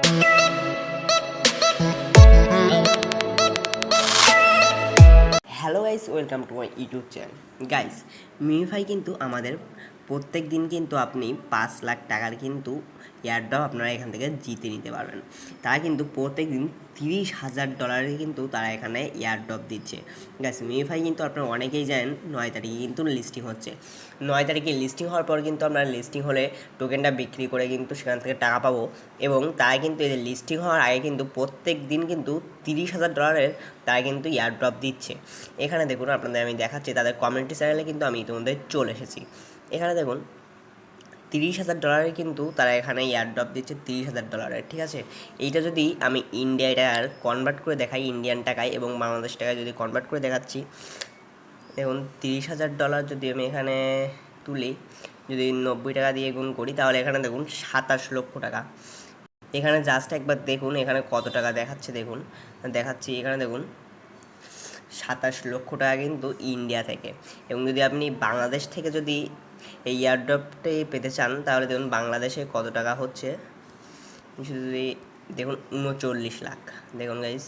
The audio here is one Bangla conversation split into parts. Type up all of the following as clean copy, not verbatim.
Hello guys, welcome to my YouTube channel. Guys, মিউফাই কিন্তু আমাদের প্রত্যেক দিন কিন্তু আপনি 5 লাখ টাকার কিন্তু এয়ারড্রপ আপনারা এখান থেকে জিতে নিতে পারবেন। তারা কিন্তু প্রত্যেক দিন $30,000 কিন্তু তারা এখানে এয়ারড্রপ দিচ্ছে। গাইস, মিউফাই কিন্তু আপনারা অনেকেই জানেন 9 তারিখে কিন্তু লিস্টিং হচ্ছে। 9 তারিখে লিস্টিং হওয়ার পর কিন্তু আমরা লিস্টিং হলে টোকেনটা বিক্রি করে কিন্তু সেখান থেকে টাকা পাবো, এবং তারা কিন্তু এই যে লিস্টিং হওয়ার আগে কিন্তু প্রত্যেক দিন কিন্তু $30,000 তারা কিন্তু এয়ারড্রপ দিচ্ছে। এখানে দেখুন, আপনাদের আমি দেখাচ্ছি তাদের কমিউনিটি চ্যানেলে কিন্তু আমি ইতিমধ্যে চলে এসেছি। এখানে দেখুন $30,000 কিন্তু তারা এখানে এয়ারড্রপ দিচ্ছে, $30,000, ঠিক আছে। এইটা যদি আমি ইন্ডিয়ার কনভার্ট করে দেখাই, ইন্ডিয়ান টাকায় এবং বাংলাদেশ টাকায় যদি কনভার্ট করে দেখাচ্ছি, দেখুন $30,000 যদি আমি এখানে তুলি, যদি 90 টাকা দিয়ে গুণ করি, তাহলে এখানে দেখুন 27 লক্ষ টাকা। এখানে জাস্ট একবার দেখুন এখানে কত টাকা দেখাচ্ছে, দেখুন দেখাচ্ছি, এখানে দেখুন 27 লক্ষ টাকা কিন্তু ইন্ডিয়া থেকে। এবং যদি আপনি বাংলাদেশ থেকে যদি এই এয়ারড্রপটি পেতে চান, তাহলে দেখুন বাংলাদেশে কত টাকা হচ্ছে, যদি দেখুন 39 লাখ। দেখুন গাইস,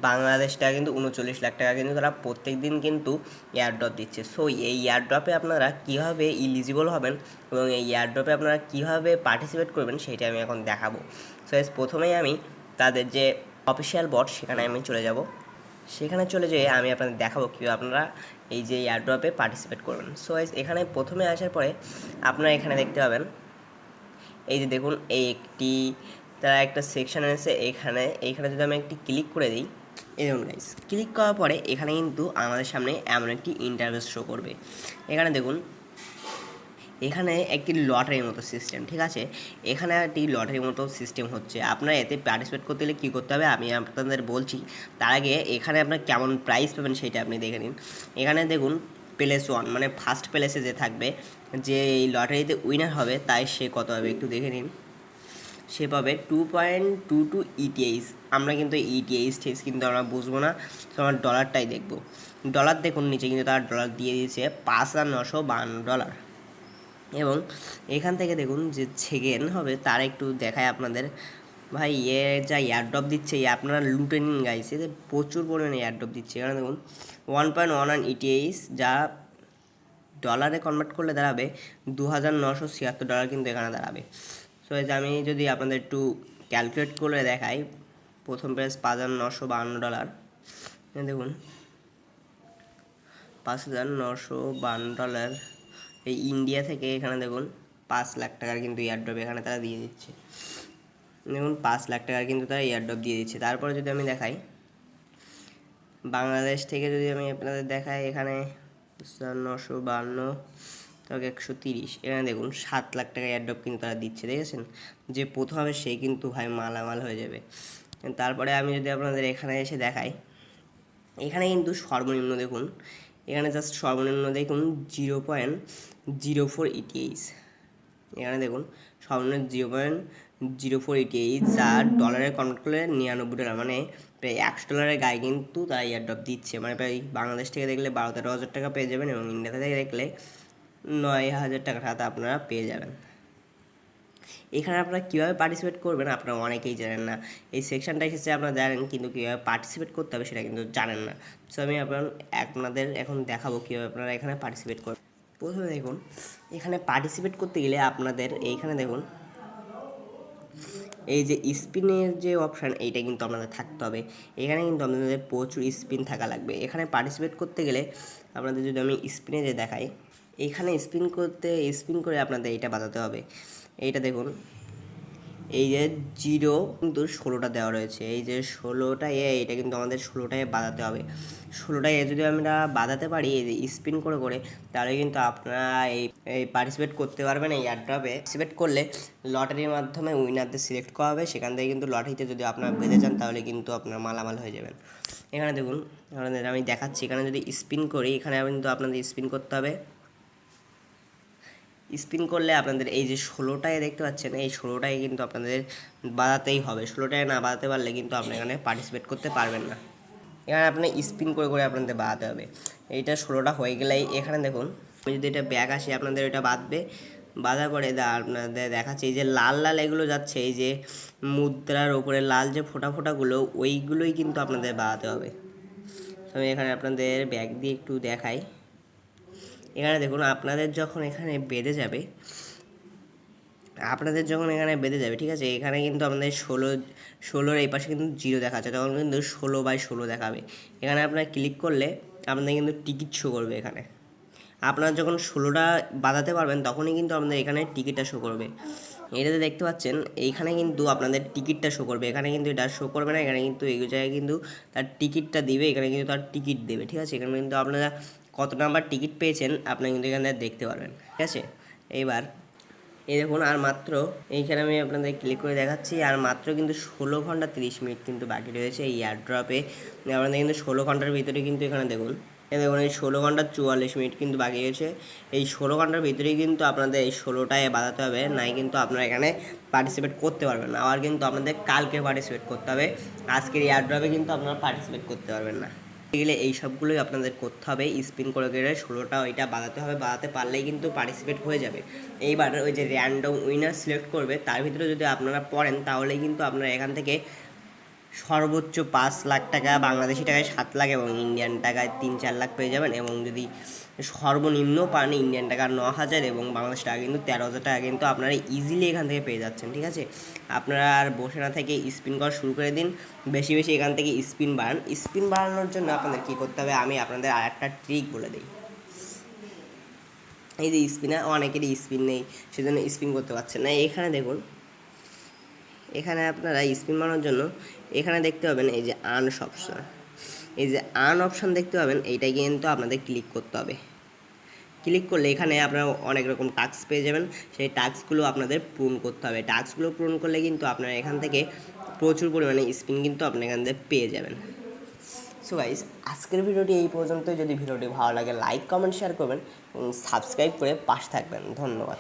বাংলাদেশ টাকা কিন্তু 39 লাখ টাকা কিন্তু তারা প্রত্যেক দিন কিন্তু এয়ারড্রপ দিচ্ছে। সো এই এয়ারড্রপে আপনারা কীভাবে ইলিজিবল হবেন এবং এই এয়ারড্রপে আপনারা কীভাবে পার্টিসিপেট করবেন সেটা আমি এখন দেখাবো। সো গাইস, প্রথমেই আমি তাদের যে অফিসিয়াল বট সেখানে আমি চলে যাব। সেখানে চলে যেয়ে আমি আপনাদের দেখাবো কীভাবে আপনারা এই যে এয়ারড্রপে পার্টিসিপেট করবেন। সো গাইস, এখানে প্রথমে আসার পরে আপনারা এখানে দেখতে পাবেন, এই যে দেখুন এই একটি তারা একটা সেকশন আছে এইখানে যদি আমি একটি ক্লিক করে দিই, এই দেখুন গাইস, ক্লিক করার পরে এখানে কিন্তু আমাদের সামনে এমন একটি ইন্টারফেস শো করবে। এখানে দেখুন এখানে একটি লটারির মতো সিস্টেম, ঠিক আছে। এখানে একটি লটারির মতো সিস্টেম হচ্ছে। আপনারা এতে পার্টিসিপেট করতে হলে কী করতে হবে আমি আপনাদের বলছি। তার আগে এখানে আপনার কেমন প্রাইস পাবেন সেটা আপনি দেখে নিন। এখানে দেখুন প্লেস 1 মানে ফার্স্ট প্লেসে যে থাকবে, যে এই লটারিতে উইনার হবে, তাই সে কত হবে একটু দেখে নিন। সে পাবে 2.22 ETH। আমরা কিন্তু ETH কিন্তু আমরা বুঝবো না, তো আমরা ডলারটাই দেখব। ডলার দেখুন নিচে কিন্তু তারা ডলার দিয়ে দিয়েছে $5,952। এবং এখান থেকে দেখুন যে সেকেন্ড হবে তার একটু দেখায় আপনাদের। ভাই, যা এয়ারড্রপ দিচ্ছে আপনারা লুটে নিন গাইস, এতে প্রচুর পরিমাণে এয়ারড্রপ দিচ্ছে। এখানে দেখুন 1.11 ETH, যা ডলারে কনভার্ট করলে দাঁড়াবে $2,976 কিন্তু এখানে দাঁড়াবে। সো এই যে আমি যদি আপনাদের একটু ক্যালকুলেট করে দেখাই, প্রথম প্রাইস $5,952। দেখুন $5,952 এই ইন্ডিয়া থেকে। এখানে দেখুন 5 লাখ টাকার কিন্তু এয়ারড্রপ এখানে তারা দিয়ে দিচ্ছে। দেখুন 5 লাখ টাকার কিন্তু তারা এয়ারড্রপ দিয়ে দিচ্ছে। তারপরে যদি আমি দেখাই বাংলাদেশ থেকে, যদি আমি আপনাদের দেখাই, এখানে 952 তাকে 130, এখানে দেখুন 7 লাখ টাকা এয়ারড্রপ কিন্তু তারা দিচ্ছে। দেখেছেন, যে প্রথম হবে সেই কিন্তু ভাই মালামাল হয়ে যাবে। তারপরে আমি যদি আপনাদের এখানে এসে দেখাই, এখানে কিন্তু সর্বনিম্ন দেখুন, এখানে জাস্ট সর্বনিম্ন দেখুন 0.04 ETH। এখানে দেখুন সর্বনিম্ন 0.04 ETH, যা ডলারে কনভার্ট করলে $99, মানে প্রায় $100 গায়ে কিন্তু তারা এয়ারড্রপ দিচ্ছে। মানে প্রায় বাংলাদেশ থেকে দেখলে 12-13 হাজার টাকা পেয়ে যাবেন, এবং ইন্ডিয়া থেকে দেখলে 9,000 টাকা আপনারা পেয়ে যাবেন। এখানে আপনারা কীভাবে পার্টিসিপেট করবেন আপনারা অনেকেই জানেন না। এই সেকশনটা এসেছে আপনারা জানেন, কিন্তু কীভাবে পার্টিসিপেট করতে হবে সেটা কিন্তু জানেন না। সো আমি আপনাদের এখন দেখাবো কীভাবে আপনারা এখানে পার্টিসিপেট করবেন। প্রথমে দেখুন, এখানে পার্টিসিপেট করতে গেলে আপনাদের এইখানে দেখুন এই যে স্পিনের যে অপশান, এইটা কিন্তু আপনাদের থাকতে হবে। এখানে কিন্তু আপনাদের প্রচুর স্পিন থাকা লাগবে। এখানে পার্টিসিপেট করতে গেলে আপনাদের যদি আমি স্পিনে যে দেখাই, এইখানে স্পিন করে আপনাদের এইটা বাজাতে হবে। এইটা দেখুন, এই যে 0 কিন্তু 16টা দেওয়া রয়েছে, এই যে 16টা এইটা কিন্তু আমাদের 16টায় বাজাতে হবে। 16টায় যদি আমরা বাজাতে পারি এই যে স্পিন করে করে, তাহলে কিন্তু আপনারা এই পার্টিসিপেট করতে পারবেন। এই এয়ারড্রপে পার্টিসিপেট করলে লটারির মাধ্যমে উইনারদের সিলেক্ট করা হবে, সেখান থেকে কিন্তু লটারিতে যদি আপনারা বেঁধে যান তাহলে কিন্তু আপনারা মালামাল হয়ে যাবেন। এখানে দেখুন আপনাদের আমি দেখাচ্ছি, এখানে যদি স্পিন করি, এখানে কিন্তু আপনাদের স্পিন করতে হবে। স্পিন করলে আপনাদের এই যে 16টায় দেখতে পাচ্ছেন, এই 16টায় কিন্তু আপনাদের বাজাতেই হবে। 16টায় না বাজাতে পারলে কিন্তু আপনি এখানে পার্টিসিপেট করতে পারবেন না। এখানে আপনি স্পিন করে করে আপনাদের বাজাতে হবে। এইটা 16টা হয়ে গেলেই এখানে দেখুন, আমি যদি এটা ব্যাক আসি আপনাদের এটা বাঁধবে। বাঁধার পরে আপনাদের দেখাচ্ছে এই যে লাল লাল এগুলো যাচ্ছে, এই যে মুদ্রার ওপরে লাল যে ফোঁটা ফোঁটাগুলো, ওইগুলোই কিন্তু আপনাদের বাঁধাতে হবে। তো আমি এখানে আপনাদের ব্যাগ দিয়ে একটু দেখাই। এখানে দেখুন আপনাদের যখন এখানে বেঁধে যাবে, ঠিক আছে, এখানে কিন্তু আপনাদের 16 এই পাশে কিন্তু 0 দেখাচ্ছে, তখন কিন্তু 16/16 দেখাবে। এখানে আপনার ক্লিক করলে আপনাদের কিন্তু টিকিট শো করবে। এখানে আপনারা যখন 16টা বাঁধাতে পারবেন তখনই কিন্তু আপনাদের এখানে টিকিটটা শো করবে। এটাতে দেখতে পাচ্ছেন এইখানে কিন্তু আপনাদের টিকিটটা শো করবে, এখানে কিন্তু এটা শো করবে না। এখানে কিন্তু এই জায়গায় কিন্তু তার টিকিটটা দিবে, এখানে কিন্তু তার টিকিট দেবে, ঠিক আছে। এখানে কিন্তু আপনারা কত নাম্বার টিকিট পেয়েছেন আপনারা কিন্তু এখানে দেখতে পারবেন, ঠিক আছে। এইবার এই দেখুন আর মাত্র, এইখানে আমি আপনাদের ক্লিক করে দেখাচ্ছি, আর মাত্র কিন্তু 16 ঘন্টা 30 মিনিট কিন্তু বাকি রয়েছে এই এয়ারড্রপে। আপনাদের কিন্তু 16 ঘন্টার ভিতরে কিন্তু এখানে দেখুন, দেখুন এই 16 ঘন্টা 44 মিনিট কিন্তু বাকি রয়েছে। এই 16 ঘন্টার ভিতরেই কিন্তু আপনাদের এই 16টায় বাঁধাতে হবে, নাই কিন্তু আপনারা এখানে পার্টিসিপেট করতে পারবেন না। আবার কিন্তু আপনাদের কালকে পার্টিসিপেট করতে হবে, আজকের এয়ারড্রপে কিন্তু আপনারা পার্টিসিপেট করতে পারবেন না। গেলে এই সবগুলোই আপনাদের করতে হবে, স্পিন করে করে 16টা ওইটা বাঁধাতে হবে, বাঁধাতে পারলেই কিন্তু পার্টিসিপেট হয়ে যাবে। এইবার ওই যে র্যান্ডম উইনার সিলেক্ট করবে, তার ভিতরে যদি আপনারা পড়েন তাহলেই কিন্তু আপনারা এখান থেকে সর্বোচ্চ 5 লাখ টাকা, বাংলাদেশি টাকায় 7 লাখ এবং ইন্ডিয়ান টাকায় 3-4 লাখ পেয়ে যাবেন। এবং যদি সর্বনিম্ন পান ইন্ডিয়ান টাকা 9,000 এবং বাংলাদেশ টাকা কিন্তু 13,000 টাকা কিন্তু আপনারা ইজিলি এখান থেকে পেয়ে যাচ্ছেন, ঠিক আছে। আপনারা আর বসে না থেকে স্পিন করা শুরু করে দিন, বেশি বেশি এখান থেকে স্পিন বাড়ান। স্পিন বাড়ানোর জন্য আপনাদের কী করতে হবে আমি আপনাদের আর একটা ট্রিক বলে দিই। এই যে স্পিনার, অনেকেরই স্পিন নেই, সেজন্য স্পিন করতে পারছেন না। এখানে দেখুন, এখানে আপনারা স্পিন মারানোর জন্য এখানে দেখতে পাবেন এই যে আর্ন অপশন, এই যে আর্ন অপশন দেখতে পাবেন, এইটাই কিন্তু আপনাদের ক্লিক করতে হবে। ক্লিক করলে এখানে আপনারা অনেক রকম টাস্ক পেয়ে যাবেন, সেই টাস্কগুলো আপনাদের পূরণ করতে হবে। টাস্কগুলো পূরণ করলে কিন্তু আপনারা এখান থেকে প্রচুর পরিমাণে স্পিন কিন্তু আপনি এখান থেকে পেয়ে যাবেন। সো গাইস, আজকের ভিডিওটি এই পর্যন্ত। যদি ভিডিওটি ভালো লাগে লাইক কমেন্ট শেয়ার করবেন এবং সাবস্ক্রাইব করে পাশে থাকবেন। ধন্যবাদ।